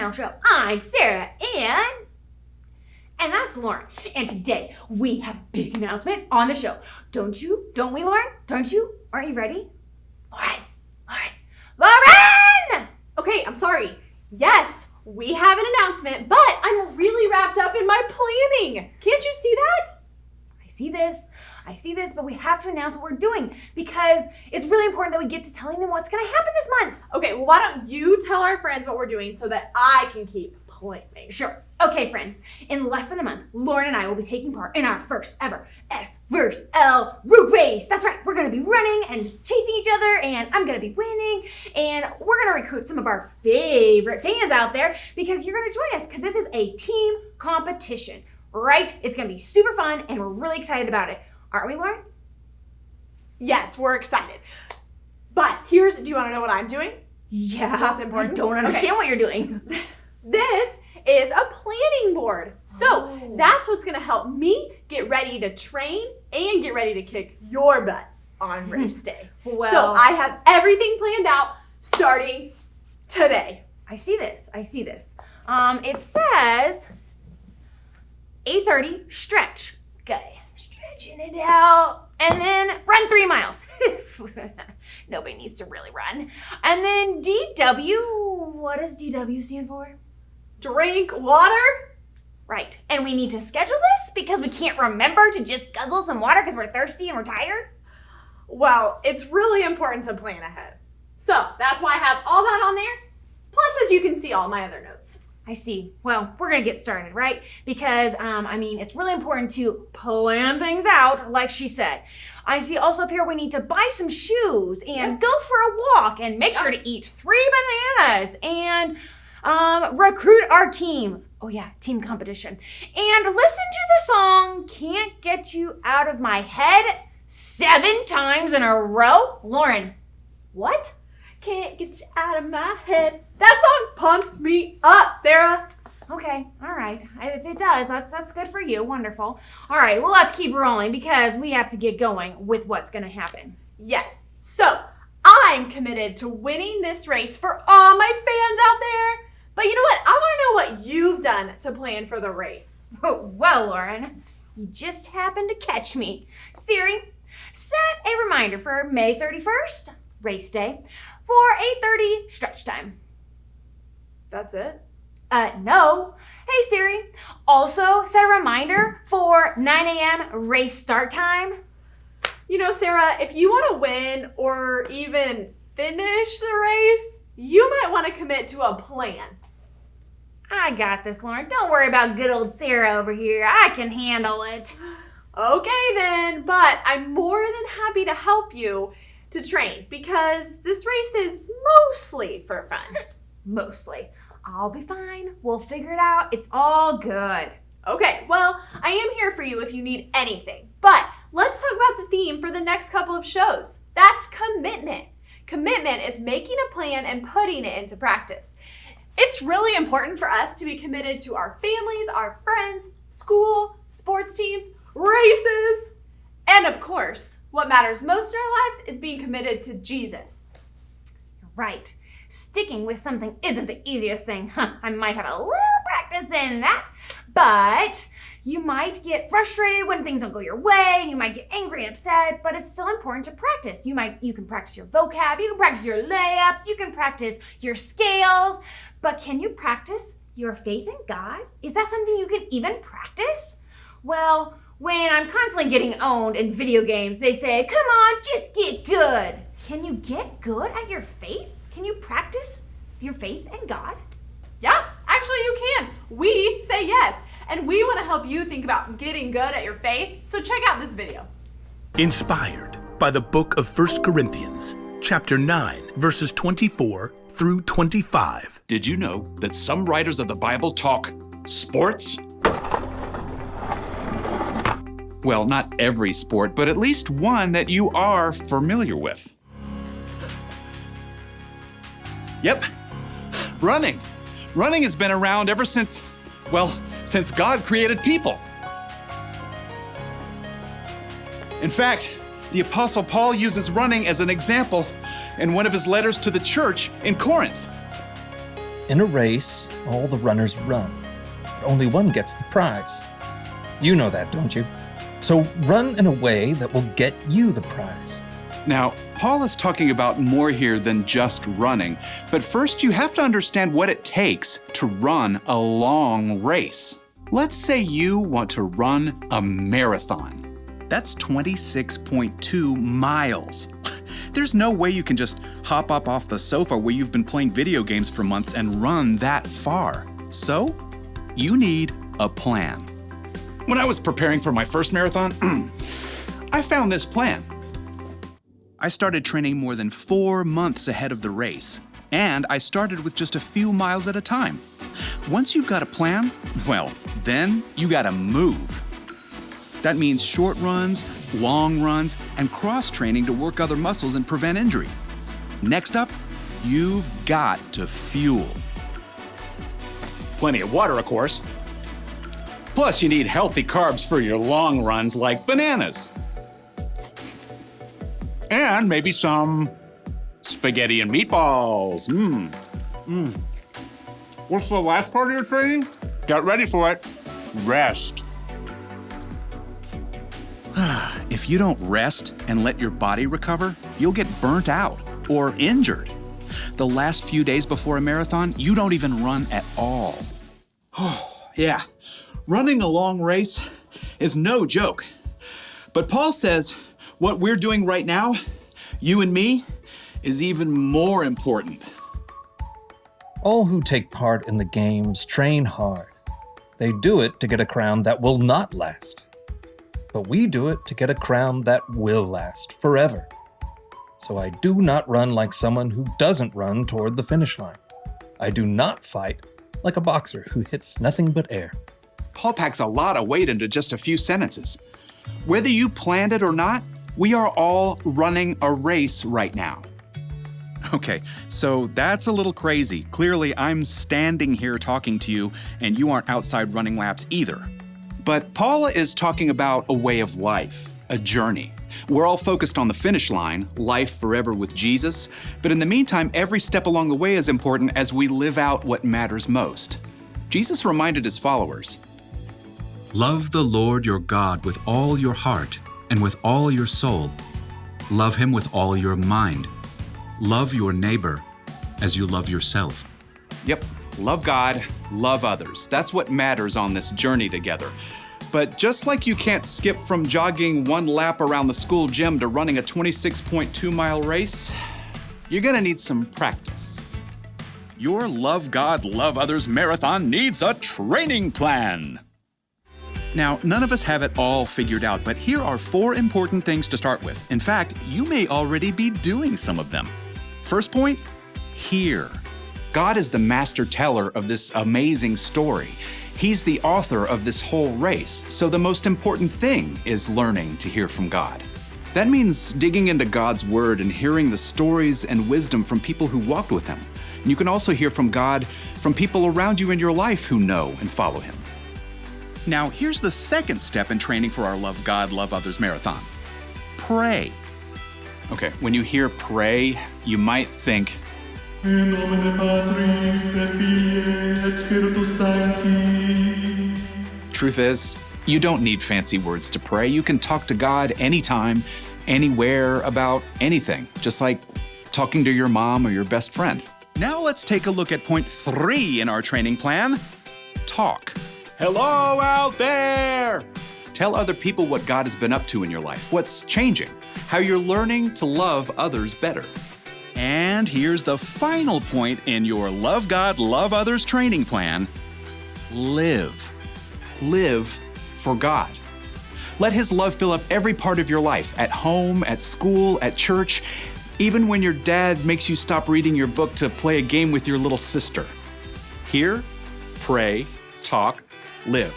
Now Show. I'm Sarah, and that's Lauren. And today we have a big announcement on the show. Don't we, Lauren? Don't you? Aren't you ready? Lauren! Okay, I'm sorry. Yes, we have an announcement, but I'm really wrapped up in my planning. Can't you see that? I see this, but we have to announce what we're doing because it's really important that we get to telling them what's going to happen this month. Okay, well, why don't you tell our friends what we're doing so that I can keep planning? Sure. Okay, friends. In less than a month, Lauren and I will be taking part in our first ever S vs. L root race. That's right. We're going to be running and chasing each other, and I'm going to be winning, and we're going to recruit some of our favorite fans out there because you're going to join us because this is a team competition, right? It's going to be super fun, and we're really excited about it. Aren't we, Lauren? Yes, we're excited. But do you want to know what I'm doing? Yeah. That's important. I don't understand what you're doing. This is a planning board. So that's what's going to help me get ready to train and get ready to kick your butt on race day. Well, so I have everything planned out starting today. I see this. It says 8:30 stretch. Okay. Stretching it out. And then run 3 miles. Nobody needs to really run. And then DW. What does DW stand for? Drink water? Right. And we need to schedule this because we can't remember to just guzzle some water because we're thirsty and we're tired? Well, it's really important to plan ahead. So that's why I have all that on there. Plus, as you can see, all my other notes. I see. Well, we're going to get started, right? Because, it's really important to plan things out, like she said. I see also up here we need to buy some shoes and go for a walk and make sure to eat 3 bananas and recruit our team. Oh yeah, team competition. And listen to the song Can't Get You Out of My Head 7 times in a row. Lauren, what? Can't get you out of my head. That song pumps me up, Sarah. Okay, all right. If it does, that's good for you. Wonderful. All right, well, let's keep rolling because we have to get going with what's going to happen. Yes. So, I'm committed to winning this race for all my fans out there. But you know what? I want to know what you've done to plan for the race. Oh, well, Lauren, you just happened to catch me. Siri, set a reminder for May 31st, race day, for 8:30 stretch time. That's it? No. Hey, Siri, also set a reminder for 9 a.m. race start time. You know, Sarah, if you want to win or even finish the race, you might want to commit to a plan. I got this, Lauren. Don't worry about good old Sarah over here. I can handle it. Okay then, but I'm more than happy to help you to train because this race is mostly for fun. Mostly. I'll be fine. We'll figure it out. It's all good. Okay, well, I am here for you if you need anything. But let's talk about the theme for the next couple of shows. That's commitment. Commitment is making a plan and putting it into practice. It's really important for us to be committed to our families, our friends, school, sports teams, races, and of course, what matters most in our lives is being committed to Jesus. Right. Sticking with something isn't the easiest thing. I might have a little practice in that, but you might get frustrated when things don't go your way, and you might get angry and upset, but it's still important to practice. You can practice your vocab, you can practice your layups, you can practice your scales, but can you practice your faith in God? Is that something you can even practice? Well, when I'm constantly getting owned in video games, they say, come on, just get good. Can you get good at your faith? Can you practice your faith in God? Yeah, actually you can. We say yes, and we want to help you think about getting good at your faith, so check out this video. Inspired by the book of 1 Corinthians, chapter 9, verses 24 through 25. Did you know that some writers of the Bible talk sports? Well, not every sport, but at least one that you are familiar with. Yep, running. Running has been around ever since God created people. In fact, the Apostle Paul uses running as an example in one of his letters to the church in Corinth. In a race, all the runners run, but only one gets the prize. You know that, don't you? So run in a way that will get you the prize. Now, Paul is talking about more here than just running, but first you have to understand what it takes to run a long race. Let's say you want to run a marathon. That's 26.2 miles. There's no way you can just hop up off the sofa where you've been playing video games for months and run that far. So, you need a plan. When I was preparing for my first marathon, I found this plan. I started training more than 4 months ahead of the race, and I started with just a few miles at a time. Once you've got a plan, well, then you gotta move. That means short runs, long runs, and cross-training to work other muscles and prevent injury. Next up, you've got to fuel. Plenty of water, of course. Plus, you need healthy carbs for your long runs like bananas. And maybe some spaghetti and meatballs. What's the last part of your training? Get ready for it. Rest. If you don't rest and let your body recover, you'll get burnt out or injured. The last few days before a marathon, you don't even run at all. Yeah, running a long race is no joke. But Paul says what we're doing right now, you and me, is even more important. All who take part in the games train hard. They do it to get a crown that will not last. But we do it to get a crown that will last forever. So I do not run like someone who doesn't run toward the finish line. I do not fight like a boxer who hits nothing but air. Paul packs a lot of weight into just a few sentences. Whether you planned it or not, we are all running a race right now. Okay, so that's a little crazy. Clearly, I'm standing here talking to you, and you aren't outside running laps either. But Paul is talking about a way of life, a journey. We're all focused on the finish line, life forever with Jesus, but in the meantime, every step along the way is important as we live out what matters most. Jesus reminded his followers, "Love the Lord your God with all your heart and with all your soul. Love him with all your mind. Love your neighbor as you love yourself." Yep, love God, love others. That's what matters on this journey together. But just like you can't skip from jogging 1 lap around the school gym to running a 26.2-mile race, you're gonna need some practice. Your Love God, Love Others marathon needs a training plan. Now, none of us have it all figured out, but here are 4 important things to start with. In fact, you may already be doing some of them. First point, hear. God is the master teller of this amazing story. He's the author of this whole race, so the most important thing is learning to hear from God. That means digging into God's word and hearing the stories and wisdom from people who walked with him. And you can also hear from God from people around you in your life who know and follow him. Now, here's the second step in training for our Love God, Love Others marathon. Pray. Okay, when you hear pray, you might think, In nomine Patris et Filii et Spiritus Sancti. Truth is, you don't need fancy words to pray. You can talk to God anytime, anywhere, about anything, just like talking to your mom or your best friend. Now let's take a look at point 3 in our training plan. Talk. Hello out there! Tell other people what God has been up to in your life, what's changing, how you're learning to love others better. And here's the final point in your Love God, Love Others training plan. Live. Live for God. Let his love fill up every part of your life, at home, at school, at church, even when your dad makes you stop reading your book to play a game with your little sister. Hear, pray, talk, live.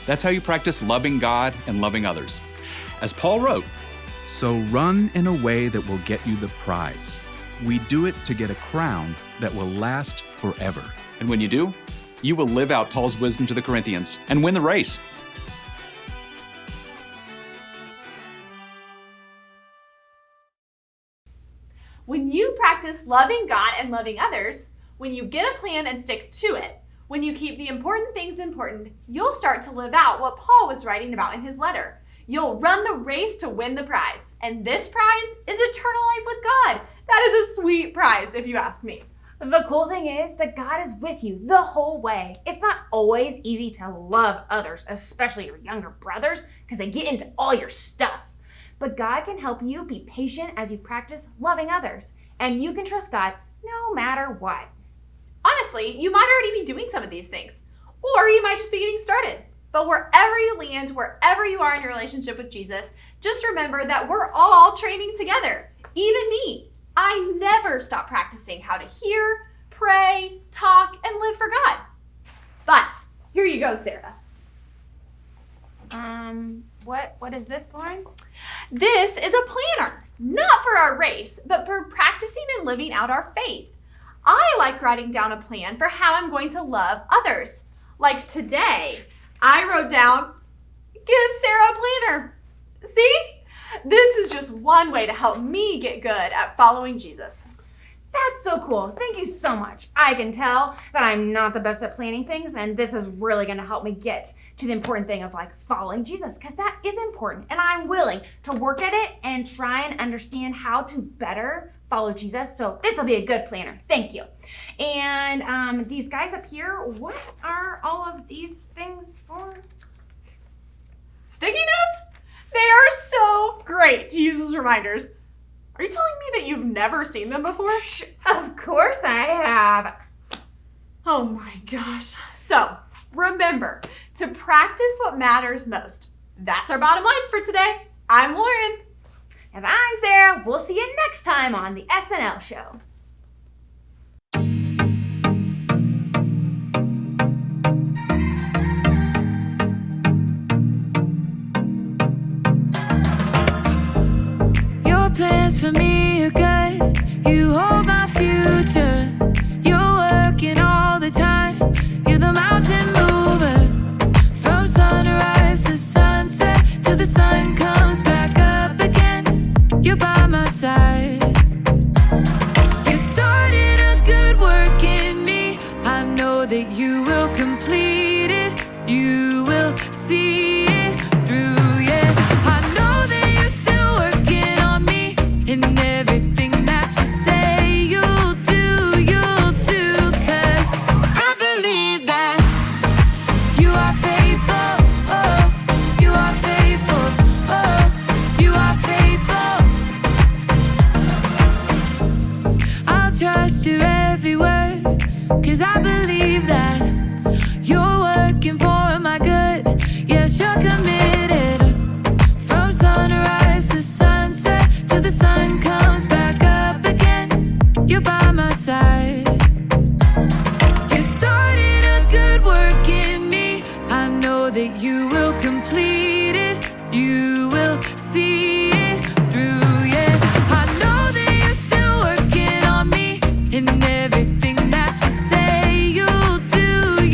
That's how you practice loving God and loving others. As Paul wrote, "So run in a way that will get you the prize. We do it to get a crown that will last forever." And when you do, you will live out Paul's wisdom to the Corinthians and win the race. When you practice loving God and loving others, When you get a plan and stick to it, when you keep the important things important, you'll start to live out what Paul was writing about in his letter. You'll run the race to win the prize. And this prize is eternal life with God. That is a sweet prize, if you ask me. The cool thing is that God is with you the whole way. It's not always easy to love others, especially your younger brothers, because they get into all your stuff. But God can help you be patient as you practice loving others. And you can trust God no matter what. Honestly, you might already be doing some of these things, or you might just be getting started. But wherever you land, wherever you are in your relationship with Jesus, just remember that we're all training together. Even me. I never stop practicing how to hear, pray, talk, and live for God. But here you go, Sarah. What is this, Lauren? This is a planner, not for our race, but for practicing and living out our faith. I like writing down a plan for how I'm going to love others. Like today, I wrote down, give Sarah a planner. See? This is just one way to help me get good at following Jesus. That's so cool. Thank you so much. I can tell that I'm not the best at planning things, and this is really going to help me get to the important thing of following Jesus, because that is important, and I'm willing to work at it and try and understand how to better follow Jesus. So this will be a good planner. Thank you. And these guys up here, what are all of these things for? Sticky notes? They are so great to use as reminders. Are you telling me that you've never seen them before? Of course I have. Oh my gosh. So, remember to practice what matters most. That's our bottom line for today. I'm Lauren. And I'm Sarah. We'll see you next time on the SNL show. Plans for me are good. You hold my future. You're working all the time. You're the mountain mover. From sunrise to sunset till the sun comes back up again. You're by my side. You started a good work in me. I know that you will complete it. You will see it through. And everything that you say you'll do, 'cause I believe that you are faithful, oh, you are faithful, oh, you are faithful. I'll trust your every word, 'cause I believe that you're working for my good. Yes, you're committed. From sunrise to sunset till the sun comes back up again, you're by my side. You started a good work in me. I know that you will complete it. You will see it through, yeah. I know that you're still working on me. And everything that you say you'll do,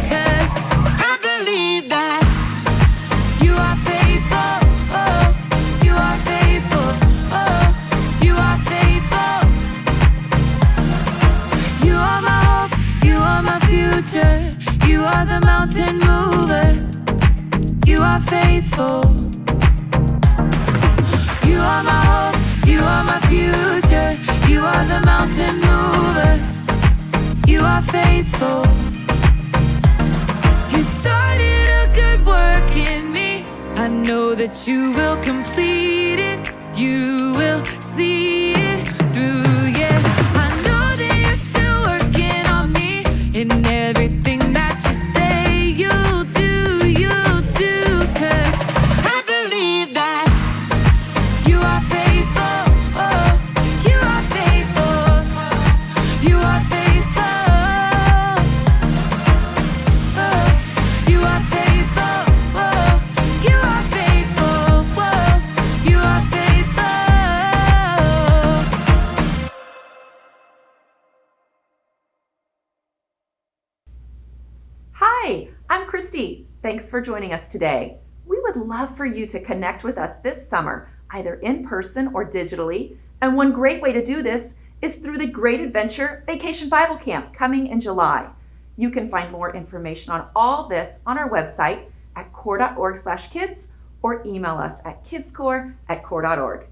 'cause I believe that you are faithful, oh, you are faithful, oh, you are faithful. You are my hope, you are my future. You are the mountain mover. You are faithful. You are my hope, you are my future. You are the mountain mover. You are faithful. You started a good work in me. I know that you will complete it. You will see it through, yeah. I know that you're still working on me. And everything that you say you'll do, 'cause I believe that you are faithful, oh, you are faithful, you are faithful, oh, you are faithful, oh, you are faithful, oh, you are faithful. Hi, I'm Christy. Thanks for joining us today. We would love for you to connect with us this summer, either in person or digitally. And one great way to do this is through the Great Adventure Vacation Bible Camp coming in July. You can find more information on all this on our website at core.org/kids or email us at kidscore@core.org.